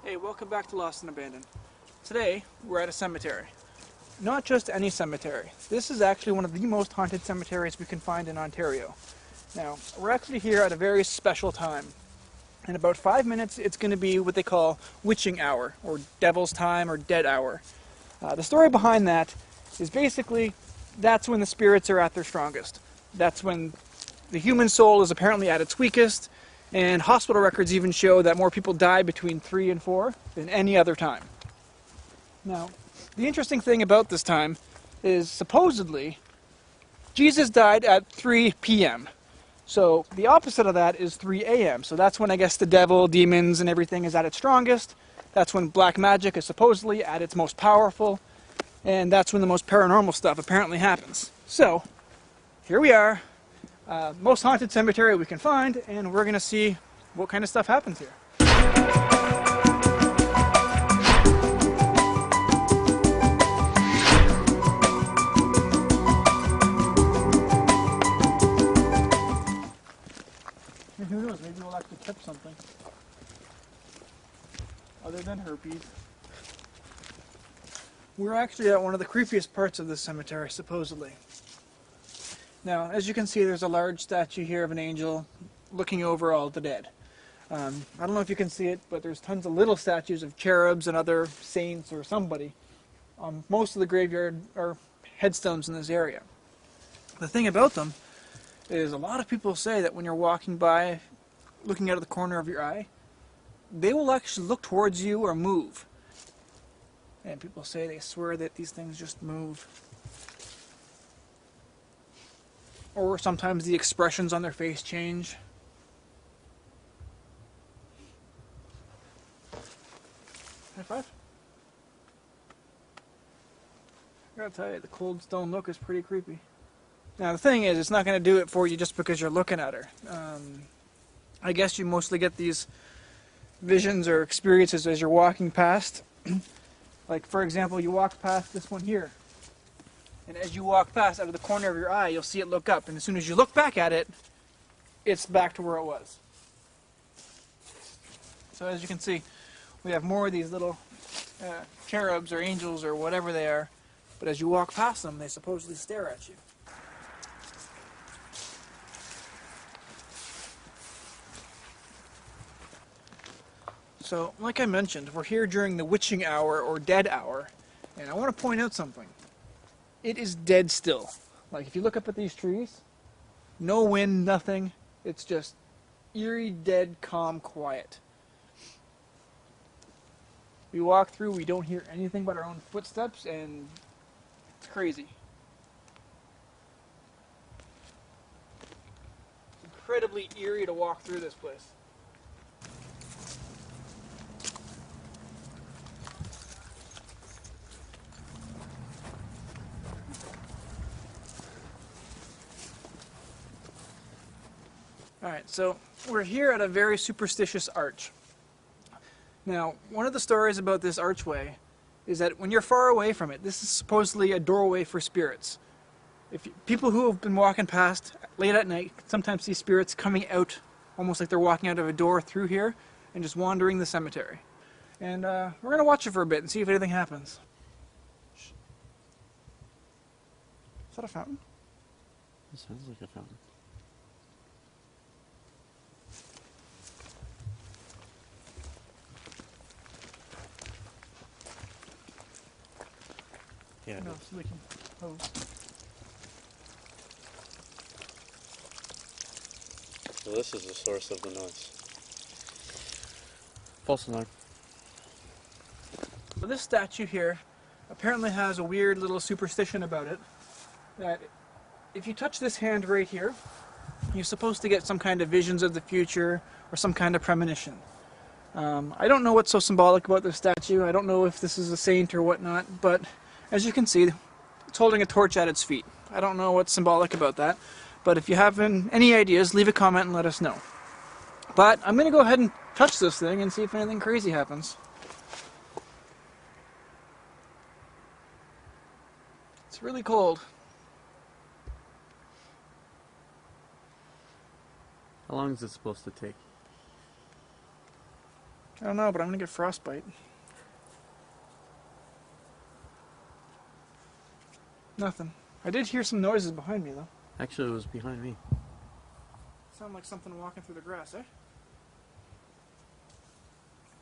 Hey, welcome back to Lost and Abandoned. Today, we're at a cemetery. Not just any cemetery. This is actually one of the most haunted cemeteries we can find in Ontario. Now, we're actually here at a very special time. In about 5 minutes, it's going to be what they call witching hour, or devil's time, or dead hour. The story behind that is basically that's when the spirits are at their strongest. That's when the human soul is apparently at its weakest, and hospital records even show that more people die between 3 and 4 than any other time. Now, the interesting thing about this time is supposedly Jesus died at 3 p.m. So the opposite of that is 3 a.m. So that's when I guess the devil, demons, and everything is at its strongest. That's when black magic is supposedly at its most powerful. And that's when the most paranormal stuff apparently happens. So, here we are. Most haunted cemetery we can find, and we're going to see what kind of stuff happens here. And who knows, maybe we'll actually catch something. Other than herpes. We're actually at one of the creepiest parts of this cemetery, supposedly. Now, as you can see, there's a large statue here of an angel looking over all the dead. I don't know if you can see it, but there's tons of little statues of cherubs and other saints or somebody on most of the graveyard or headstones in this area. The thing about them is a lot of people say that when you're walking by, looking out of the corner of your eye, they will actually look towards you or move. And people say they swear that these things just move. Or sometimes the expressions on their face change. High five. I gotta tell you, the cold stone look is pretty creepy. Now the thing is, it's not going to do it for you just because you're looking at her. I guess you mostly get these visions or experiences as you're walking past. Like for example, you walk past this one here. And as you walk past, out of the corner of your eye, you'll see it look up. And as soon as you look back at it, it's back to where it was. So as you can see, we have more of these little cherubs or angels or whatever they are. But as you walk past them, they supposedly stare at you. So, like I mentioned, we're here during the witching hour or dead hour. And I want to point out something. It is dead still. Like if you look up at these trees, no wind, nothing. It's just eerie, dead, calm, quiet. We walk through, we don't hear anything but our own footsteps, and it's crazy. It's incredibly eerie to walk through this place. Alright, so we're here at a very superstitious arch. Now, one of the stories about this archway is that when you're far away from it, this is supposedly a doorway for spirits. People who have been walking past late at night sometimes see spirits coming out, almost like they're walking out of a door through here, and just wandering the cemetery. And we're going to watch it for a bit and see if anything happens. Is that a fountain? It sounds like a fountain. Yeah. No, it's leaking hose. So this is the source of the noise. False alarm. So this statue here apparently has a weird little superstition about it, that if you touch this hand right here, you're supposed to get some kind of visions of the future or some kind of premonition. I don't know what's so symbolic about this statue. I don't know if this is a saint or whatnot, but as you can see, it's holding a torch at its feet. I don't know what's symbolic about that, but if you have any ideas, leave a comment and let us know. But I'm going to go ahead and touch this thing and see if anything crazy happens. It's really cold. How long is it supposed to take? I don't know, but I'm gonna get frostbite. Nothing. I did hear some noises behind me though. Actually, it was behind me. Sound like something walking through the grass, eh?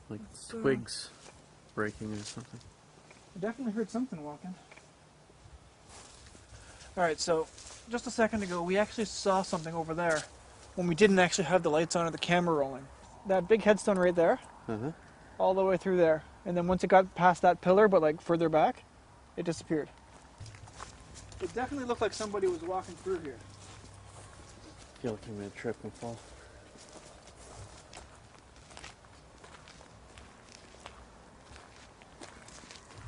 Like It's, twigs breaking or something. I definitely heard something walking. Alright, so just a second ago we actually saw something over there when we didn't actually have the lights on or the camera rolling. That big headstone right there, Uh-huh. all the way through there. And then once it got past that pillar, but like further back, it disappeared. It definitely looked like somebody was walking through here. I feel like I'm gonna trip and fall.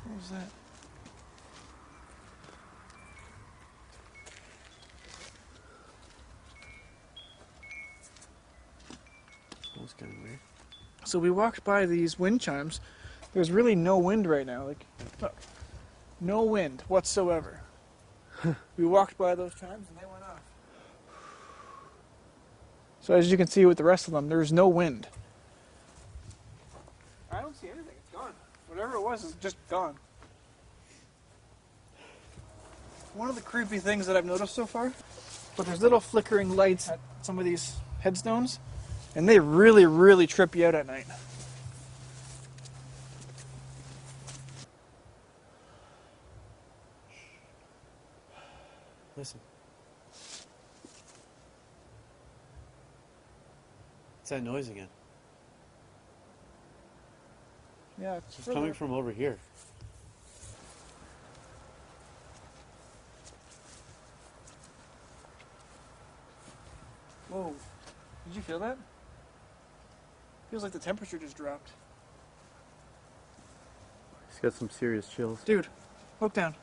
What was that? That was kind of weird. So we walked by these wind chimes. There's really no wind right now. Like, look, no wind whatsoever. We walked by those chimes and they went off. So as you can see with the rest of them, there's no wind. I don't see anything. It's gone. Whatever it was is just gone. One of the creepy things that I've noticed so far, but there's little flickering lights at some of these headstones, and they really, really trip you out at night. Listen. It's that noise again. Yeah, It's coming from over here. Whoa. Did you feel that? Feels like the temperature just dropped. He's got some serious chills. Dude, look down.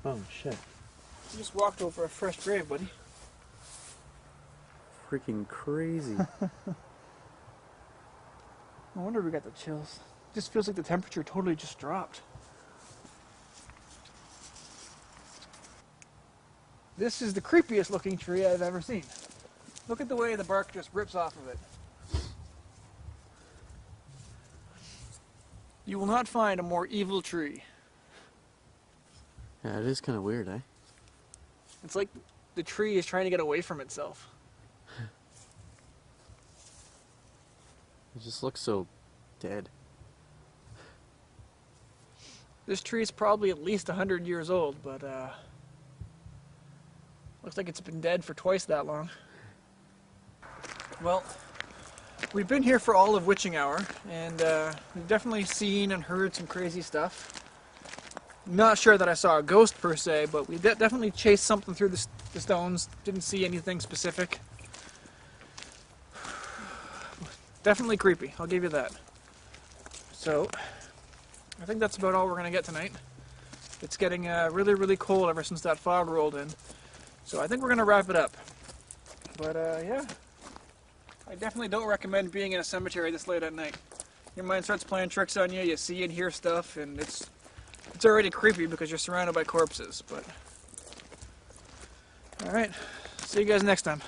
Oh shit. You just walked over a fresh grave, buddy. Freaking crazy. No wonder we got the chills. Just feels like the temperature totally just dropped. This is the creepiest looking tree I've ever seen. Look at the way the bark just rips off of it. You will not find a more evil tree. Yeah, it is kind of weird, eh? It's like the tree is trying to get away from itself. It just looks so dead. This tree is probably at least 100 years old, but looks like it's been dead for twice that long. Well, we've been here for all of witching hour, and we've definitely seen and heard some crazy stuff. Not sure that I saw a ghost per se, but we definitely chased something through the stones. Didn't see anything specific. Definitely creepy, I'll give you that. So, I think that's about all we're going to get tonight. It's getting really, really cold ever since that fog rolled in. So I think we're going to wrap it up. But yeah, I definitely don't recommend being in a cemetery this late at night. Your mind starts playing tricks on you, you see and hear stuff, and it's already creepy because you're surrounded by corpses. But alright, see you guys next time.